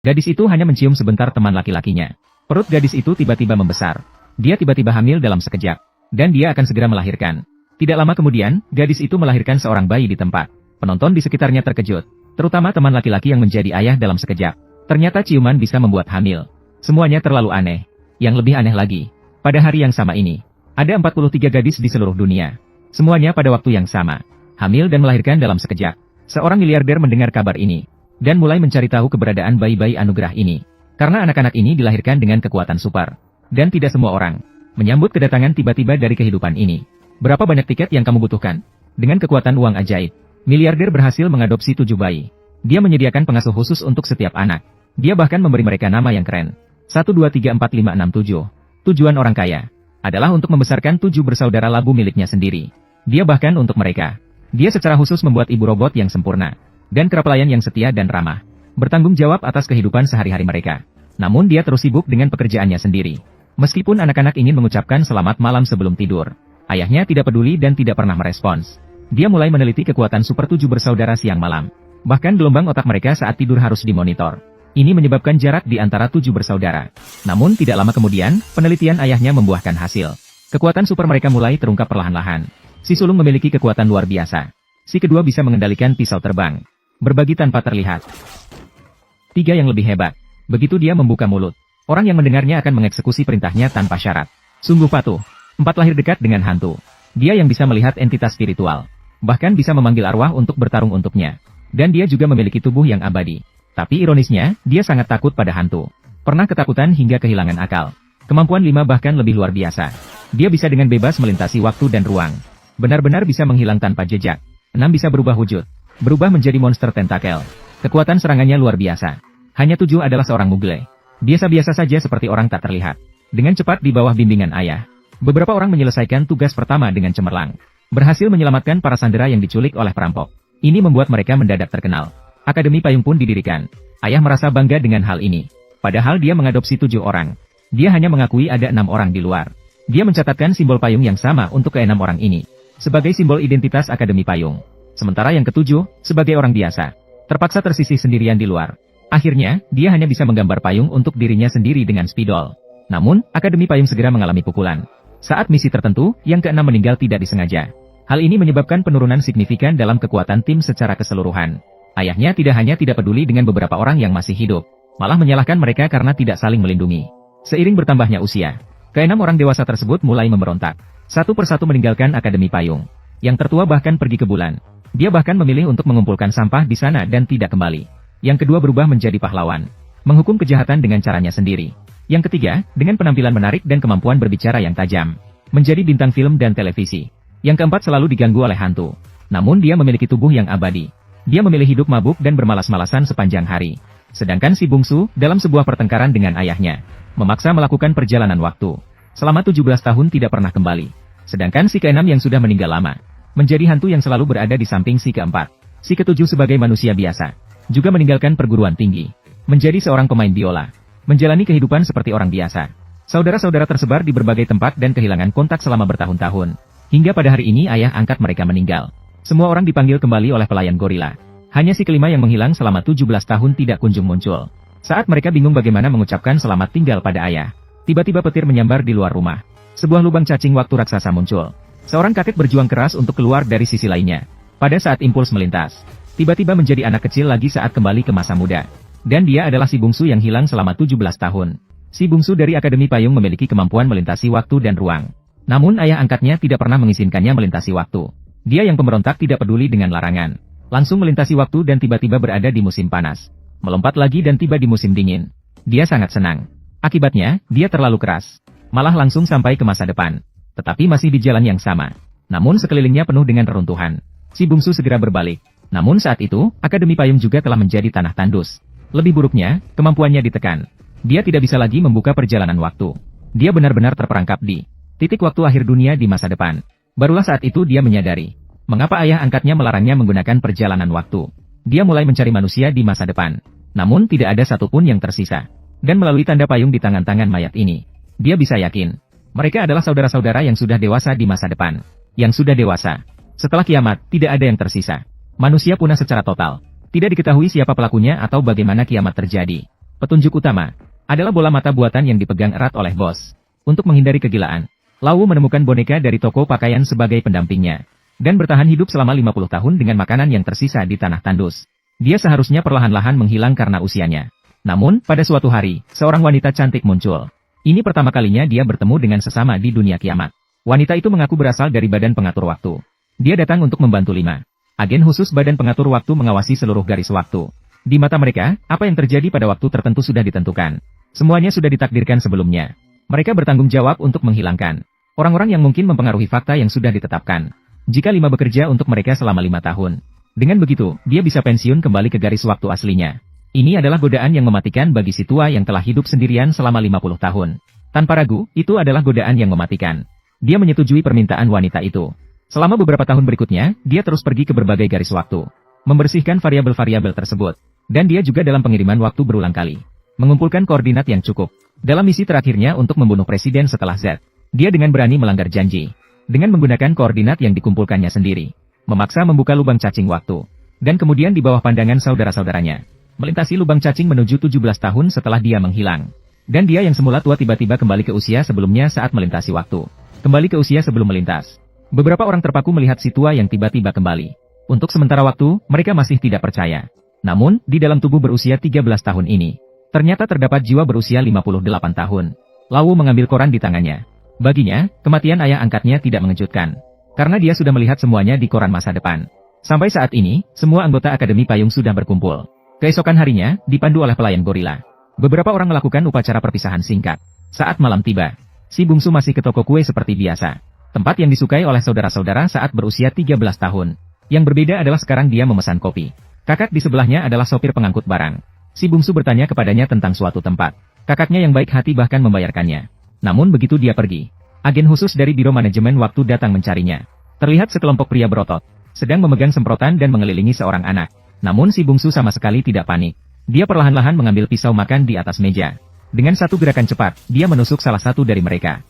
Gadis itu hanya mencium sebentar teman laki-lakinya. Perut gadis itu tiba-tiba membesar. Dia tiba-tiba hamil dalam sekejap. Dan dia akan segera melahirkan. Tidak lama kemudian, gadis itu melahirkan seorang bayi di tempat. Penonton di sekitarnya terkejut. Terutama teman laki-laki yang menjadi ayah dalam sekejap. Ternyata ciuman bisa membuat hamil. Semuanya terlalu aneh. Yang lebih aneh lagi, pada hari yang sama ini, ada 43 gadis di seluruh dunia. Semuanya pada waktu yang sama. Hamil dan melahirkan dalam sekejap. Seorang miliarder mendengar kabar ini. Dan mulai mencari tahu keberadaan bayi-bayi anugerah ini. Karena anak-anak ini dilahirkan dengan kekuatan super. Dan tidak semua orang menyambut kedatangan tiba-tiba dari kehidupan ini. Berapa banyak tiket yang kamu butuhkan? Dengan kekuatan uang ajaib, miliarder berhasil mengadopsi 7 bayi. Dia menyediakan pengasuh khusus untuk setiap anak. Dia bahkan memberi mereka nama yang keren. 1, 2, 3, 4, 5, 6, 7. Tujuan orang kaya adalah untuk membesarkan 7 bersaudara labu miliknya sendiri. Dia bahkan untuk mereka. Dia secara khusus membuat ibu robot yang sempurna. Dan kera pelayan yang setia dan ramah. Bertanggung jawab atas kehidupan sehari-hari mereka. Namun dia terus sibuk dengan pekerjaannya sendiri. Meskipun anak-anak ingin mengucapkan selamat malam sebelum tidur, ayahnya tidak peduli dan tidak pernah merespons. Dia mulai meneliti kekuatan super 7 bersaudara siang malam. Bahkan gelombang otak mereka saat tidur harus dimonitor. Ini menyebabkan jarak di antara 7 bersaudara. Namun tidak lama kemudian, penelitian ayahnya membuahkan hasil. Kekuatan super mereka mulai terungkap perlahan-lahan. Si sulung memiliki kekuatan luar biasa. Si kedua bisa mengendalikan pisau terbang. Berbagi tanpa terlihat. 3 yang lebih hebat. Begitu dia membuka mulut, orang yang mendengarnya akan mengeksekusi perintahnya tanpa syarat. Sungguh patuh. 4 lahir dekat dengan hantu. Dia yang bisa melihat entitas spiritual. Bahkan bisa memanggil arwah untuk bertarung untuknya. Dan dia juga memiliki tubuh yang abadi. Tapi ironisnya, dia sangat takut pada hantu. Pernah ketakutan hingga kehilangan akal. Kemampuan 5 bahkan lebih luar biasa. Dia bisa dengan bebas melintasi waktu dan ruang. Benar-benar bisa menghilang tanpa jejak. 6 bisa berubah wujud. Berubah menjadi monster tentakel. Kekuatan serangannya luar biasa. Hanya 7 adalah seorang mugle. Biasa-biasa saja seperti orang tak terlihat. Dengan cepat di bawah bimbingan ayah. Beberapa orang menyelesaikan tugas pertama dengan cemerlang. Berhasil menyelamatkan para sandera yang diculik oleh perampok. Ini membuat mereka mendadak terkenal. Akademi Payung pun didirikan. Ayah merasa bangga dengan hal ini. Padahal dia mengadopsi 7 orang. Dia hanya mengakui ada 6 orang di luar. Dia mencatatkan simbol payung yang sama untuk ke-6 orang ini. Sebagai simbol identitas Akademi Payung. Sementara yang ke-7, sebagai orang biasa. Terpaksa tersisih sendirian di luar. Akhirnya, dia hanya bisa menggambar payung untuk dirinya sendiri dengan spidol. Namun, Akademi Payung segera mengalami pukulan. Saat misi tertentu, yang ke-6 meninggal tidak disengaja. Hal ini menyebabkan penurunan signifikan dalam kekuatan tim secara keseluruhan. Ayahnya tidak hanya tidak peduli dengan beberapa orang yang masih hidup, malah menyalahkan mereka karena tidak saling melindungi. Seiring bertambahnya usia, ke-6 orang dewasa tersebut mulai memberontak. Satu persatu meninggalkan Akademi Payung. Yang tertua bahkan pergi ke bulan. Dia bahkan memilih untuk mengumpulkan sampah di sana dan tidak kembali. Yang kedua berubah menjadi pahlawan. Menghukum kejahatan dengan caranya sendiri. Yang ketiga, dengan penampilan menarik dan kemampuan berbicara yang tajam. Menjadi bintang film dan televisi. Yang keempat selalu diganggu oleh hantu. Namun dia memiliki tubuh yang abadi. Dia memilih hidup mabuk dan bermalas-malasan sepanjang hari. Sedangkan si bungsu, dalam sebuah pertengkaran dengan ayahnya, memaksa melakukan perjalanan waktu. Selama 17 tahun tidak pernah kembali. Sedangkan si ke-6 yang sudah meninggal lama, menjadi hantu yang selalu berada di samping si ke-4. Si ke-7 sebagai manusia biasa, juga meninggalkan perguruan tinggi. Menjadi seorang pemain biola. Menjalani kehidupan seperti orang biasa. Saudara-saudara tersebar di berbagai tempat dan kehilangan kontak selama bertahun-tahun. Hingga pada hari ini ayah angkat mereka meninggal. Semua orang dipanggil kembali oleh pelayan gorila. Hanya si ke-5 yang menghilang selama 17 tahun tidak kunjung muncul. Saat mereka bingung bagaimana mengucapkan selamat tinggal pada ayah, tiba-tiba petir menyambar di luar rumah. Sebuah lubang cacing waktu raksasa muncul. Seorang kakek berjuang keras untuk keluar dari sisi lainnya. Pada saat impuls melintas, tiba-tiba menjadi anak kecil lagi saat kembali ke masa muda. Dan dia adalah si bungsu yang hilang selama 17 tahun. Si bungsu dari Akademi Payung memiliki kemampuan melintasi waktu dan ruang. Namun ayah angkatnya tidak pernah mengizinkannya melintasi waktu. Dia yang pemberontak tidak peduli dengan larangan. Langsung melintasi waktu dan tiba-tiba berada di musim panas. Melompat lagi dan tiba di musim dingin. Dia sangat senang. Akibatnya, dia terlalu keras. Malah langsung sampai ke masa depan. Tetapi masih di jalan yang sama. Namun sekelilingnya penuh dengan reruntuhan. Si bungsu segera berbalik. Namun saat itu, Akademi Payung juga telah menjadi tanah tandus. Lebih buruknya, kemampuannya ditekan. Dia tidak bisa lagi membuka perjalanan waktu. Dia benar-benar terperangkap di titik waktu akhir dunia di masa depan. Barulah saat itu dia menyadari, mengapa ayah angkatnya melarangnya menggunakan perjalanan waktu. Dia mulai mencari manusia di masa depan. Namun tidak ada satupun yang tersisa. Dan melalui tanda payung di tangan-tangan mayat ini, dia bisa yakin, mereka adalah saudara-saudara yang sudah dewasa di masa depan. Yang sudah dewasa. Setelah kiamat, tidak ada yang tersisa. Manusia punah secara total. Tidak diketahui siapa pelakunya atau bagaimana kiamat terjadi. Petunjuk utama adalah bola mata buatan yang dipegang erat oleh bos. Untuk menghindari kegilaan, Lau menemukan boneka dari toko pakaian sebagai pendampingnya. Dan bertahan hidup selama 50 tahun dengan makanan yang tersisa di tanah tandus. Dia seharusnya perlahan-lahan menghilang karena usianya. Namun, pada suatu hari, seorang wanita cantik muncul. Ini pertama kalinya dia bertemu dengan sesama di dunia kiamat. Wanita itu mengaku berasal dari Badan Pengatur Waktu. Dia datang untuk membantu 5 agen khusus Badan Pengatur Waktu mengawasi seluruh garis waktu. Di mata mereka, apa yang terjadi pada waktu tertentu sudah ditentukan. Semuanya sudah ditakdirkan sebelumnya. Mereka bertanggung jawab untuk menghilangkan orang-orang yang mungkin mempengaruhi fakta yang sudah ditetapkan. Jika 5 bekerja untuk mereka selama 5 tahun. Dengan begitu, dia bisa pensiun kembali ke garis waktu aslinya. Ini adalah godaan yang mematikan bagi si tua yang telah hidup sendirian selama 50 tahun. Tanpa ragu, itu adalah godaan yang mematikan. Dia menyetujui permintaan wanita itu. Selama beberapa tahun berikutnya, dia terus pergi ke berbagai garis waktu. Membersihkan variabel-variabel tersebut. Dan dia juga dalam pengiriman waktu berulang kali. Mengumpulkan koordinat yang cukup. Dalam misi terakhirnya untuk membunuh presiden setelah Z. Dia dengan berani melanggar janji. Dengan menggunakan koordinat yang dikumpulkannya sendiri. Memaksa membuka lubang cacing waktu. Dan kemudian di bawah pandangan saudara-saudaranya. Melintasi lubang cacing menuju 17 tahun setelah dia menghilang. Dan dia yang semula tua tiba-tiba kembali ke usia sebelumnya saat melintasi waktu. Kembali ke usia sebelum melintas. Beberapa orang terpaku melihat si tua yang tiba-tiba kembali. Untuk sementara waktu, mereka masih tidak percaya. Namun, di dalam tubuh berusia 13 tahun ini, ternyata terdapat jiwa berusia 58 tahun. Lau mengambil koran di tangannya. Baginya, kematian ayah angkatnya tidak mengejutkan. Karena dia sudah melihat semuanya di koran masa depan. Sampai saat ini, semua anggota Akademi Payung sudah berkumpul. Keesokan harinya, dipandu oleh pelayan gorila. Beberapa orang melakukan upacara perpisahan singkat. Saat malam tiba, si bungsu masih ke toko kue seperti biasa. Tempat yang disukai oleh saudara-saudara saat berusia 13 tahun. Yang berbeda adalah sekarang dia memesan kopi. Kakak di sebelahnya adalah sopir pengangkut barang. Si bungsu bertanya kepadanya tentang suatu tempat. Kakaknya yang baik hati bahkan membayarkannya. Namun begitu dia pergi, agen khusus dari Biro Manajemen Waktu datang mencarinya. Terlihat sekelompok pria berotot, sedang memegang semprotan dan mengelilingi seorang anak. Namun si bungsu sama sekali tidak panik. Dia perlahan-lahan mengambil pisau makan di atas meja. Dengan satu gerakan cepat, dia menusuk salah satu dari mereka.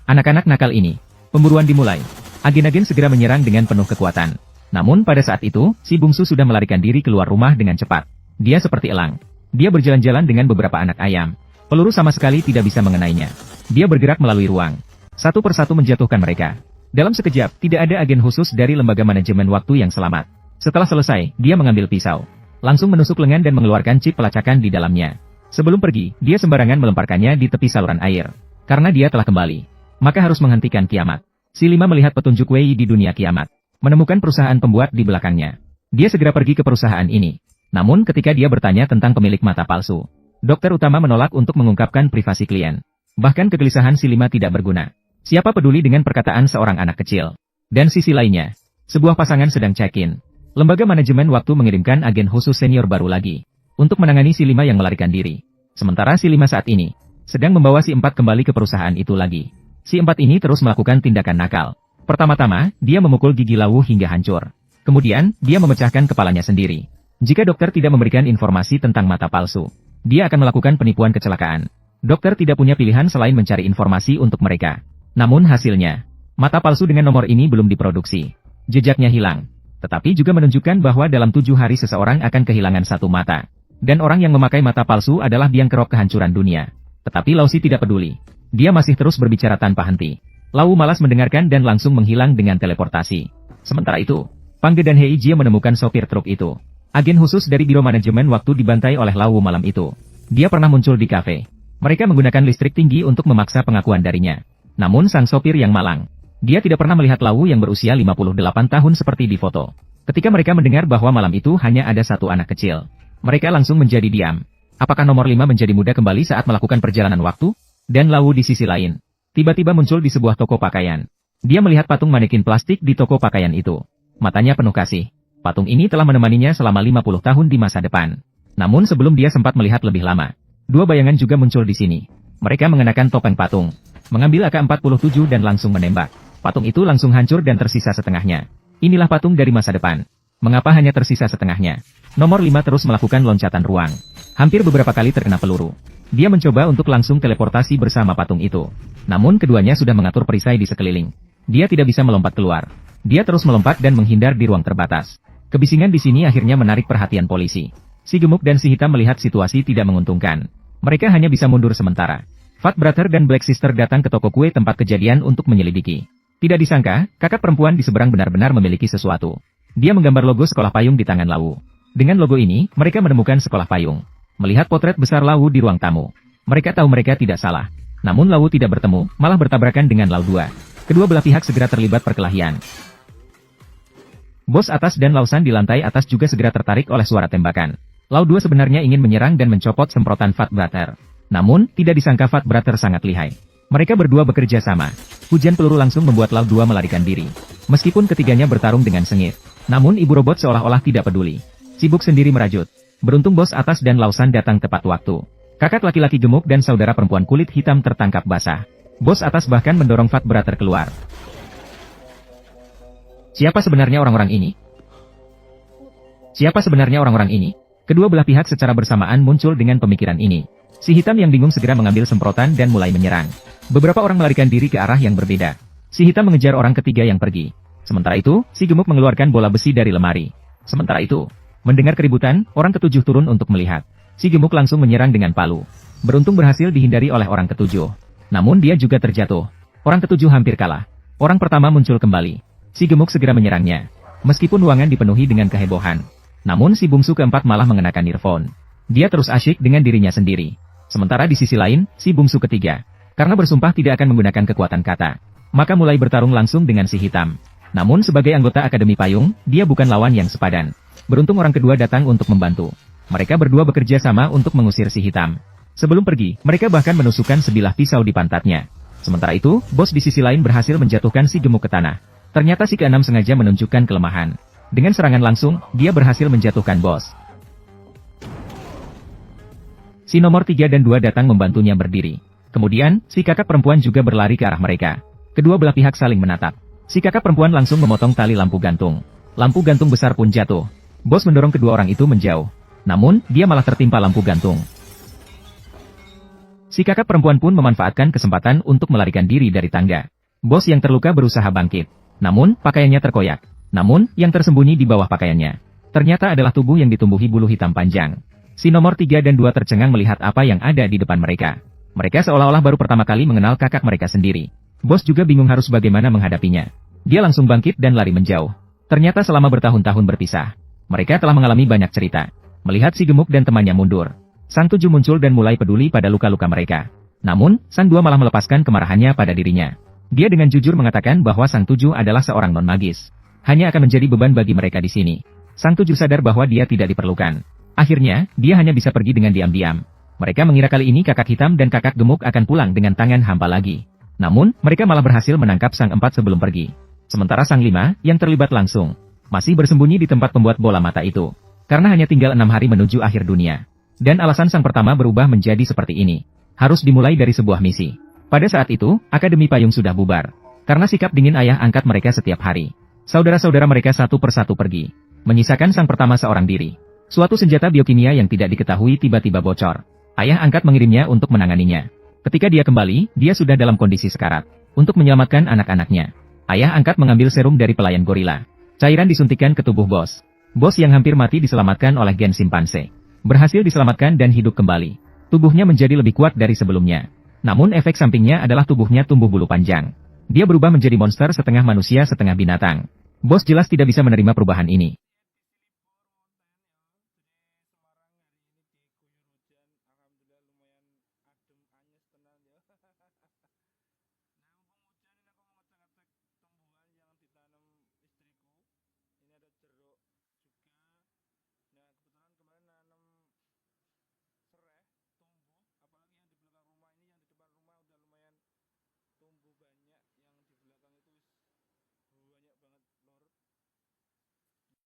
Anak-anak nakal ini. Pemburuan dimulai. Agen-agen segera menyerang dengan penuh kekuatan. Namun pada saat itu, si bungsu sudah melarikan diri keluar rumah dengan cepat. Dia seperti elang. Dia berjalan-jalan dengan beberapa anak ayam. Peluru sama sekali tidak bisa mengenainya. Dia bergerak melalui ruang. Satu persatu menjatuhkan mereka. Dalam sekejap, tidak ada agen khusus dari Lembaga Manajemen Waktu yang selamat. Setelah selesai, dia mengambil pisau. Langsung menusuk lengan dan mengeluarkan chip pelacakan di dalamnya. Sebelum pergi, dia sembarangan melemparkannya di tepi saluran air. Karena dia telah kembali. Maka harus menghentikan kiamat. Si Lima melihat petunjuk Wei di dunia kiamat. Menemukan perusahaan pembuat di belakangnya. Dia segera pergi ke perusahaan ini. Namun ketika dia bertanya tentang pemilik mata palsu, dokter utama menolak untuk mengungkapkan privasi klien. Bahkan kegelisahan si Lima tidak berguna. Siapa peduli dengan perkataan seorang anak kecil? Dan sisi lainnya, sebuah pasangan sedang check-in. Lembaga Manajemen Waktu mengirimkan agen khusus senior baru lagi untuk menangani si Lima yang melarikan diri. Sementara si Lima saat ini sedang membawa si Empat kembali ke perusahaan itu lagi. Si Empat ini terus melakukan tindakan nakal. Pertama-tama, dia memukul gigi Lawu hingga hancur. Kemudian, dia memecahkan kepalanya sendiri. Jika dokter tidak memberikan informasi tentang mata palsu, dia akan melakukan penipuan kecelakaan. Dokter tidak punya pilihan selain mencari informasi untuk mereka. Namun hasilnya, mata palsu dengan nomor ini belum diproduksi. Jejaknya hilang. Tetapi juga menunjukkan bahwa dalam 7 hari seseorang akan kehilangan satu mata. Dan orang yang memakai mata palsu adalah biang kerok kehancuran dunia. Tetapi Lausi tidak peduli. Dia masih terus berbicara tanpa henti. Lau malas mendengarkan dan langsung menghilang dengan teleportasi. Sementara itu, Pangge dan Heijie menemukan sopir truk itu. Agen khusus dari Biro Manajemen Waktu dibantai oleh Lau malam itu. Dia pernah muncul di kafe. Mereka menggunakan listrik tinggi untuk memaksa pengakuan darinya. Namun sang sopir yang malang. Dia tidak pernah melihat Lau yang berusia 58 tahun seperti di foto. Ketika mereka mendengar bahwa malam itu hanya ada satu anak kecil, mereka langsung menjadi diam. Apakah nomor 5 menjadi muda kembali saat melakukan perjalanan waktu? Dan Lau di sisi lain, tiba-tiba muncul di sebuah toko pakaian. Dia melihat patung manekin plastik di toko pakaian itu. Matanya penuh kasih. Patung ini telah menemaninya selama 50 tahun di masa depan. Namun sebelum dia sempat melihat lebih lama, 2 bayangan juga muncul di sini. Mereka mengenakan topeng patung, mengambil AK-47 dan langsung menembak. Patung itu langsung hancur dan tersisa setengahnya. Inilah patung dari masa depan. Mengapa hanya tersisa setengahnya? Nomor 5 terus melakukan loncatan ruang. Hampir beberapa kali terkena peluru. Dia mencoba untuk langsung teleportasi bersama patung itu. Namun keduanya sudah mengatur perisai di sekeliling. Dia tidak bisa melompat keluar. Dia terus melompat dan menghindar di ruang terbatas. Kebisingan di sini akhirnya menarik perhatian polisi. Si Gemuk dan si Hitam melihat situasi tidak menguntungkan. Mereka hanya bisa mundur sementara. Fat Brother dan Black Sister datang ke toko kue tempat kejadian untuk menyelidiki. Tidak disangka, kakak perempuan di seberang benar-benar memiliki sesuatu. Dia menggambar logo sekolah payung di tangan Lawu. Dengan logo ini, mereka menemukan sekolah payung. Melihat potret besar Lawu di ruang tamu, mereka tahu mereka tidak salah. Namun Lawu tidak bertemu, malah bertabrakan dengan Lau 2. Kedua belah pihak segera terlibat perkelahian. Bos atas dan Lausan di lantai atas juga segera tertarik oleh suara tembakan. Lau 2 sebenarnya ingin menyerang dan mencopot semprotan Fat Brother. Namun, tidak disangka Fat Brother sangat lihai. Mereka berdua bekerja sama. Hujan peluru langsung membuat Lau 2 melarikan diri. Meskipun ketiganya bertarung dengan sengit. Namun ibu robot seolah-olah tidak peduli. Sibuk sendiri merajut. Beruntung bos atas dan Lausan datang tepat waktu. Kakak laki-laki gemuk dan saudara perempuan kulit hitam tertangkap basah. Bos atas bahkan mendorong Fat Brother keluar. Siapa sebenarnya orang-orang ini? Siapa sebenarnya orang-orang ini? Kedua belah pihak secara bersamaan muncul dengan pemikiran ini. Si Hitam yang bingung segera mengambil semprotan dan mulai menyerang. Beberapa orang melarikan diri ke arah yang berbeda. Si Hitam mengejar orang ketiga yang pergi. Sementara itu, si Gemuk mengeluarkan bola besi dari lemari. Sementara itu, mendengar keributan, orang ketujuh turun untuk melihat. Si Gemuk langsung menyerang dengan palu. Beruntung berhasil dihindari oleh orang ketujuh. Namun dia juga terjatuh. Orang ketujuh hampir kalah. Orang pertama muncul kembali. Si Gemuk segera menyerangnya. Meskipun ruangan dipenuhi dengan kehebohan. Namun si bungsu keempat malah mengenakan earphone. Dia terus asyik dengan dirinya sendiri. Sementara di sisi lain, si bungsu ketiga. Karena bersumpah tidak akan menggunakan kekuatan kata. Maka mulai bertarung langsung dengan si Hitam. Namun sebagai anggota Akademi Payung, dia bukan lawan yang sepadan. Beruntung orang kedua datang untuk membantu. Mereka berdua bekerja sama untuk mengusir si Hitam. Sebelum pergi, mereka bahkan menusukkan sebilah pisau di pantatnya. Sementara itu, bos di sisi lain berhasil menjatuhkan si Gemuk ke tanah. Ternyata si keenam sengaja menunjukkan kelemahan. Dengan serangan langsung, dia berhasil menjatuhkan bos. Si nomor 3 dan 2 datang membantunya berdiri. Kemudian, si kakak perempuan juga berlari ke arah mereka. Kedua belah pihak saling menatap. Si kakak perempuan langsung memotong tali lampu gantung. Lampu gantung besar pun jatuh. Bos mendorong kedua orang itu menjauh. Namun, dia malah tertimpa lampu gantung. Si kakak perempuan pun memanfaatkan kesempatan untuk melarikan diri dari tangga. Bos yang terluka berusaha bangkit. Namun, pakaiannya terkoyak. Namun, yang tersembunyi di bawah pakaiannya ternyata adalah tubuh yang ditumbuhi bulu hitam panjang. Si nomor 3 dan 2 tercengang melihat apa yang ada di depan mereka. Mereka seolah-olah baru pertama kali mengenal kakak mereka sendiri. Bos juga bingung harus bagaimana menghadapinya. Dia langsung bangkit dan lari menjauh. Ternyata selama bertahun-tahun berpisah, mereka telah mengalami banyak cerita. Melihat si Gemuk dan temannya mundur, Sang 7 muncul dan mulai peduli pada luka-luka mereka. Namun, Sang 2 malah melepaskan kemarahannya pada dirinya. Dia dengan jujur mengatakan bahwa Sang 7 adalah seorang non-magis. Hanya akan menjadi beban bagi mereka di sini. Sang 7 sadar bahwa dia tidak diperlukan. Akhirnya, dia hanya bisa pergi dengan diam-diam. Mereka mengira kali ini kakak hitam dan kakak gemuk akan pulang dengan tangan hampa lagi. Namun, mereka malah berhasil menangkap Sang 4 sebelum pergi. Sementara Sang 5, yang terlibat langsung, masih bersembunyi di tempat pembuat bola mata itu. Karena hanya tinggal 6 hari menuju akhir dunia. Dan alasan Sang pertama berubah menjadi seperti ini. Harus dimulai dari sebuah misi. Pada saat itu, Akademi Payung sudah bubar. Karena sikap dingin ayah angkat mereka setiap hari. Saudara-saudara mereka satu persatu pergi. Menyisakan Sang pertama seorang diri. Suatu senjata biokimia yang tidak diketahui tiba-tiba bocor. Ayah angkat mengirimnya untuk menanganinya. Ketika dia kembali, dia sudah dalam kondisi sekarat. Untuk menyelamatkan anak-anaknya, ayah angkat mengambil serum dari pelayan gorila. Cairan disuntikkan ke tubuh bos. Bos yang hampir mati diselamatkan oleh gen simpanse. Berhasil diselamatkan dan hidup kembali. Tubuhnya menjadi lebih kuat dari sebelumnya. Namun efek sampingnya adalah tubuhnya tumbuh bulu panjang. Dia berubah menjadi monster setengah manusia setengah binatang. Bos jelas tidak bisa menerima perubahan ini.